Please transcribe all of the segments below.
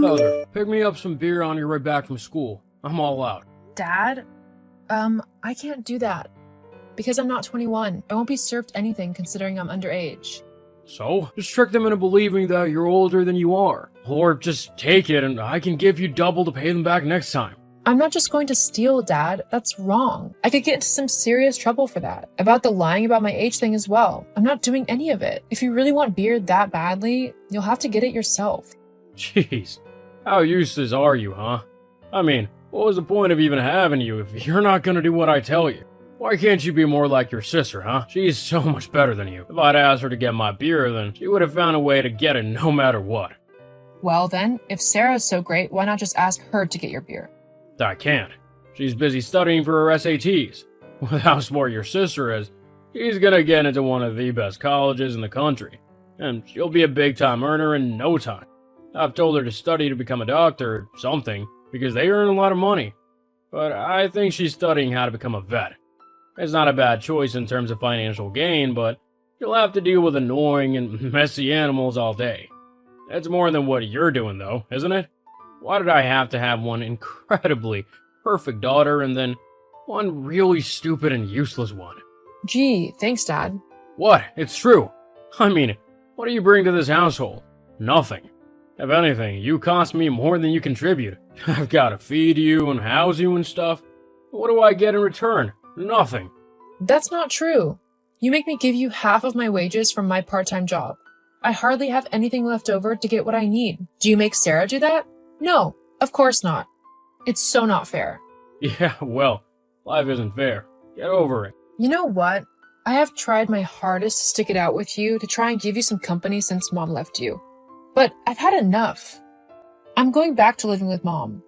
Heather, pick me up some beer on your way back from school. I'm all out. Dad? I can't do that. Because I'm not 21. I won't be served anything considering I'm underage. So, just trick them into believing that you're older than you are. Or just take it and I can give you double to pay them back next time. I'm not just going to steal, Dad. That's wrong. I could get into some serious trouble for that. About the lying about my age thing as well. I'm not doing any of it. If you really want beer that badly, you'll have to get it yourself. Jeez, how useless are you, huh? I mean, what was the point of even having you if you're not gonna do what I tell you? Why can't you be more like your sister, huh? She's so much better than you. If I'd asked her to get my beer, then she would have found a way to get it no matter what. Well then, if Sarah's so great, why not just ask her to get your beer? I can't. She's busy studying for her SATs. With how smart your sister is, she's gonna get into one of the best colleges in the country. And she'll be a big-time earner in no time. I've told her to study to become a doctor or something, because they earn a lot of money. But I think she's studying how to become a vet. It's not a bad choice in terms of financial gain, but you'll have to deal with annoying and messy animals all day. It's more than what you're doing, though, isn't it? Why did I have to have one incredibly perfect daughter and then one really stupid and useless one? Gee, thanks, Dad. What? It's true. I mean, what do you bring to this household? Nothing. If anything, you cost me more than you contribute. I've got to feed you and house you and stuff. What do I get in return? Nothing. That's not true. You make me give you half of my wages from my part-time job. I hardly have anything left over to get what I need. Do you make Sarah do that? No, of course not. It's so not fair. Yeah, well, life isn't fair. Get over it. You know what? I have tried my hardest to stick it out with you to try and give you some company since Mom left you. But I've had enough. I'm going back to living with Mom.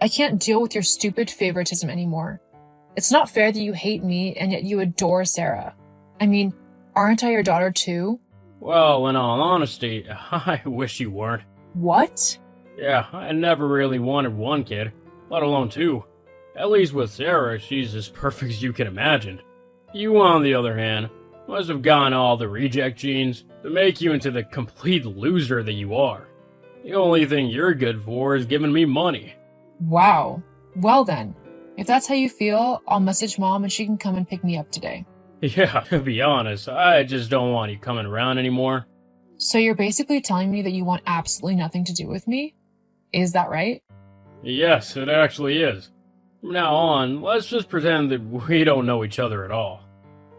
I can't deal with your stupid favoritism anymore. It's not fair that you hate me and yet you adore Sarah. I mean, aren't I your daughter too? Well, in all honesty, I wish you weren't. What? Yeah, I never really wanted one kid, let alone two. At least with Sarah, she's as perfect as you can imagine. You, on the other hand, must have gotten all the reject genes to make you into the complete loser that you are. The only thing you're good for is giving me money. Wow. Well then, if that's how you feel, I'll message Mom and she can come and pick me up today. Yeah, to be honest, I just don't want you coming around anymore. So you're basically telling me that you want absolutely nothing to do with me? Is that right? Yes, it actually is. From now on, let's just pretend that we don't know each other at all.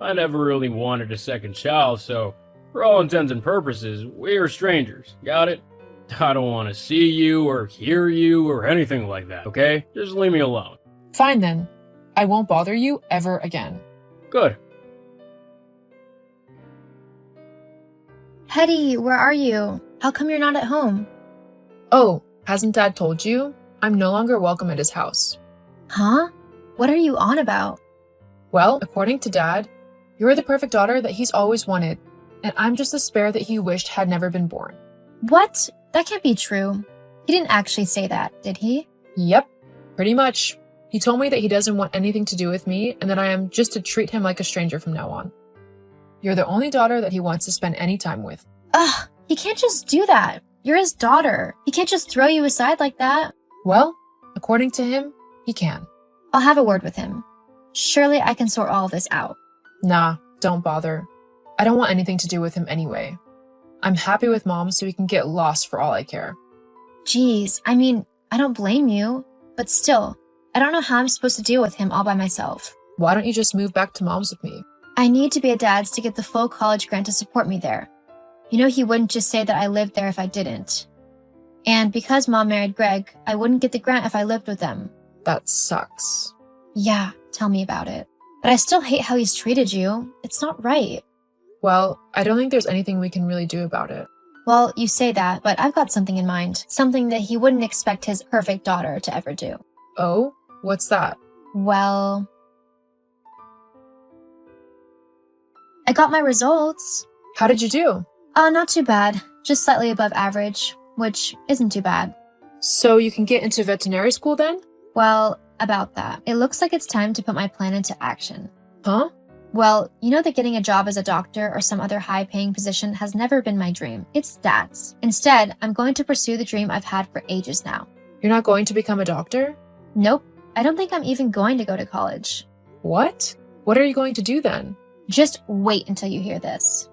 I never really wanted a second child, so for all intents and purposes, we're strangers, got it? I don't want to see you or hear you or anything like that, okay? Just leave me alone. Fine then. I won't bother you ever again. Good. Hetty, where are you? How come you're not at home? Oh, hasn't Dad told you? I'm no longer welcome at his house. Huh? What are you on about? Well, according to Dad, you're the perfect daughter that he's always wanted, and I'm just the spare that he wished had never been born. What? That can't be true. He didn't actually say that, did he? Yep, pretty much. He told me that he doesn't want anything to do with me and that I am just to treat him like a stranger from now on. You're the only daughter that he wants to spend any time with. Ugh, he can't just do that. You're his daughter. He can't just throw you aside like that. Well, according to him, he can. I'll have a word with him. Surely I can sort all of this out. Nah, don't bother. I don't want anything to do with him anyway. I'm happy with Mom so we can get lost for all I care. Geez, I mean, I don't blame you. But still, I don't know how I'm supposed to deal with him all by myself. Why don't you just move back to Mom's with me? I need to be a dad's to get the full college grant to support me there. You know he wouldn't just say that I lived there if I didn't. And because Mom married Greg, I wouldn't get the grant if I lived with them. That sucks. Yeah, tell me about it. But I still hate how he's treated you. It's not right. Well, I don't think there's anything we can really do about it. Well, you say that, but I've got something in mind. Something that he wouldn't expect his perfect daughter to ever do. Oh? What's that? Well, I got my results. How did you do? Not too bad. Just slightly above average, which isn't too bad. So you can get into veterinary school then? Well, about that. It looks like it's time to put my plan into action. Huh? Well, you know that getting a job as a doctor or some other high-paying position has never been my dream. It's Dad's. Instead, I'm going to pursue the dream I've had for ages now. You're not going to become a doctor? Nope, I don't think I'm even going to go to college. What? What are you going to do then? Just wait until you hear this.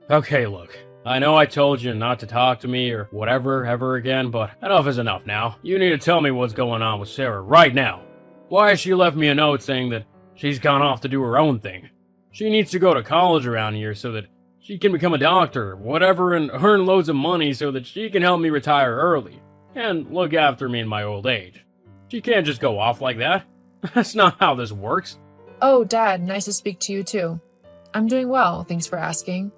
Okay, look. I know I told you not to talk to me or whatever ever again, but enough is enough now. You need to tell me what's going on with Sarah right now. Why has she left me a note saying that she's gone off to do her own thing? She needs to go to college around here so that she can become a doctor or whatever and earn loads of money so that she can help me retire early and look after me in my old age. She can't just go off like that. That's not how this works. Oh, Dad, nice to speak to you too. I'm doing well, thanks for asking.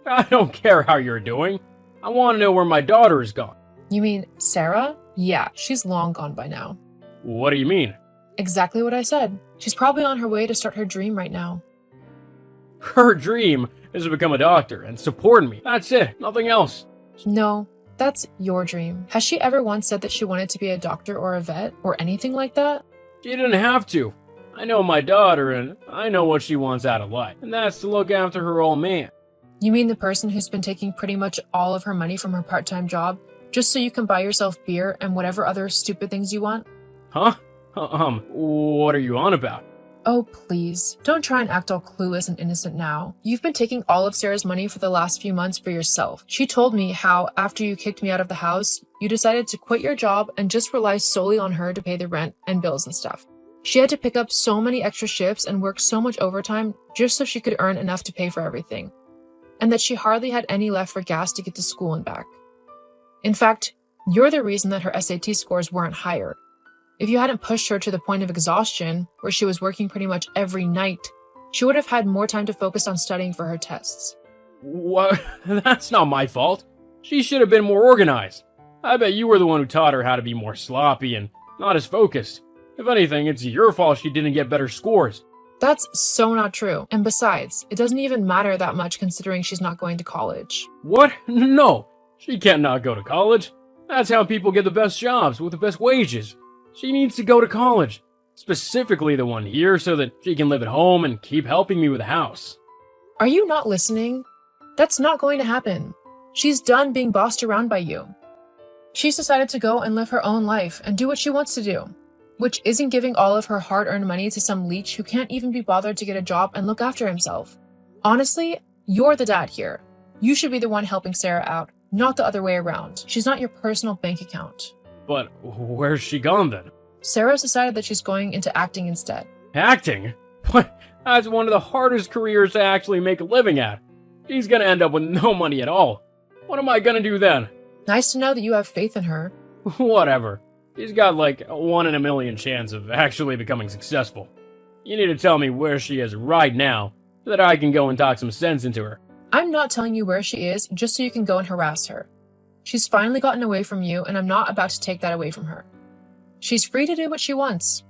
I don't care how you're doing. I want to know where my daughter is gone. You mean Sarah? Yeah, she's long gone by now. What do you mean? Exactly what I said. She's probably on her way to start her dream right now. Her dream is to become a doctor and support me. That's it, nothing else. No, that's your dream. Has she ever once said that she wanted to be a doctor or a vet or anything like that? She didn't have to. I know my daughter and I know what she wants out of life, and that's to look after her old man. You mean the person who's been taking pretty much all of her money from her part-time job just so you can buy yourself beer and whatever other stupid things you want? Huh? What are you on about? Oh, please. Don't try and act all clueless and innocent now. You've been taking all of Sarah's money for the last few months for yourself. She told me how, after you kicked me out of the house, you decided to quit your job and just rely solely on her to pay the rent and bills and stuff. She had to pick up so many extra shifts and work so much overtime just so she could earn enough to pay for everything. And that she hardly had any left for gas to get to school and back. In fact, you're the reason that her SAT scores weren't higher. If you hadn't pushed her to the point of exhaustion, where she was working pretty much every night, she would have had more time to focus on studying for her tests. What? That's not my fault. She should have been more organized. I bet you were the one who taught her how to be more sloppy and not as focused. If anything, it's your fault she didn't get better scores. That's so not true. And besides, it doesn't even matter that much considering she's not going to college. What? No. She can't not go to college. That's how people get the best jobs with the best wages. She needs to go to college. Specifically the one here so that she can live at home and keep helping me with the house. Are you not listening? That's not going to happen. She's done being bossed around by you. She's decided to go and live her own life and do what she wants to do, which isn't giving all of her hard-earned money to some leech who can't even be bothered to get a job and look after himself. Honestly, you're the dad here. You should be the one helping Sarah out, not the other way around. She's not your personal bank account. But where's she gone then? Sarah's decided that she's going into acting instead. Acting? What? That's one of the hardest careers to actually make a living at. She's gonna end up with no money at all. What am I gonna do then? Nice to know that you have faith in her. Whatever. She's got like a 1 in a million chance of actually becoming successful. You need to tell me where she is right now so that I can go and talk some sense into her. I'm not telling you where she is just so you can go and harass her. She's finally gotten away from you, and I'm not about to take that away from her. She's free to do what she wants.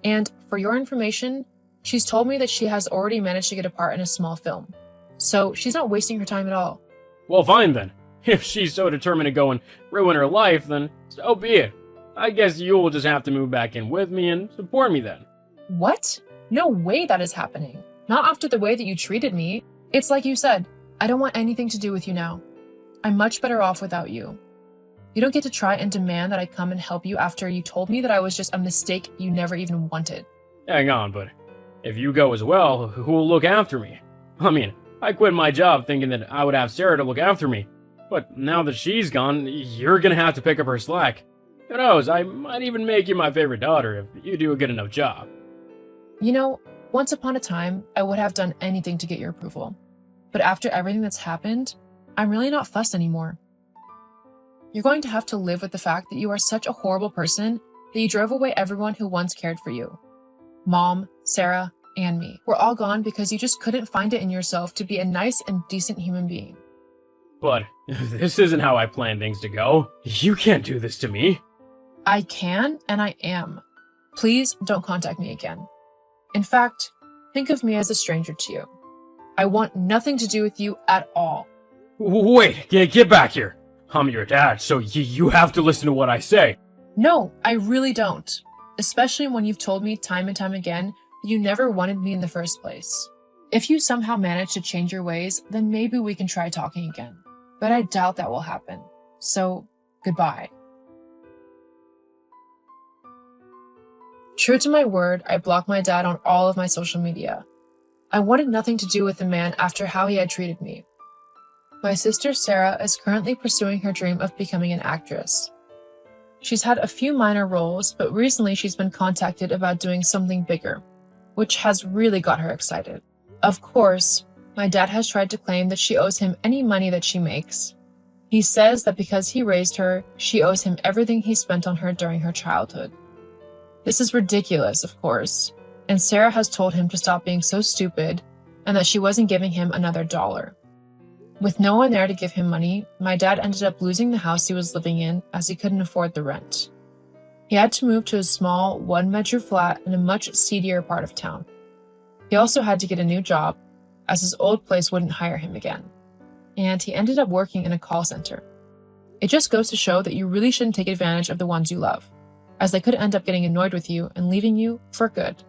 And for your information, she's told me that she has already managed to get a part in a small film. So she's not wasting her time at all. Well, fine then. If she's so determined to go and ruin her life, then so be it. I guess you'll just have to move back in with me and support me then. What? No way that is happening. Not after the way that you treated me. It's like you said, I don't want anything to do with you now. I'm much better off without you. You don't get to try and demand that I come and help you after you told me that I was just a mistake you never even wanted. Hang on, but if you go as well, who will look after me? I mean, I quit my job thinking that I would have Sarah to look after me. But now that she's gone, you're gonna have to pick up her slack. Who knows, I might even make you my favorite daughter if you do a good enough job. You know, once upon a time, I would have done anything to get your approval. But after everything that's happened, I'm really not fussed anymore. You're going to have to live with the fact that you are such a horrible person that you drove away everyone who once cared for you. Mom, Sarah, and me. We're all gone because you just couldn't find it in yourself to be a nice and decent human being. But this isn't how I planned things to go. You can't do this to me. I can, and I am. Please don't contact me again. In fact, think of me as a stranger to you. I want nothing to do with you at all. Wait, get back here. I'm your dad, so you have to listen to what I say. No, I really don't. especially when you've told me time and time again that you never wanted me in the first place. If you somehow manage to change your ways, then maybe we can try talking again. But I doubt that will happen. So, goodbye. True to my word, I blocked my dad on all of my social media. I wanted nothing to do with the man after how he had treated me. My sister Sarah is currently pursuing her dream of becoming an actress. She's had a few minor roles, but recently she's been contacted about doing something bigger, which has really got her excited. Of course, my dad has tried to claim that she owes him any money that she makes. He says that because he raised her, she owes him everything he spent on her during her childhood. This is ridiculous, of course, and Sarah has told him to stop being so stupid and that she wasn't giving him another dollar. With no one there to give him money, my dad ended up losing the house he was living in as he couldn't afford the rent. He had to move to a small, one-bedroom flat in a much seedier part of town. He also had to get a new job, as his old place wouldn't hire him again. And he ended up working in a call center. It just goes to show that you really shouldn't take advantage of the ones you love, as they could end up getting annoyed with you and leaving you for good.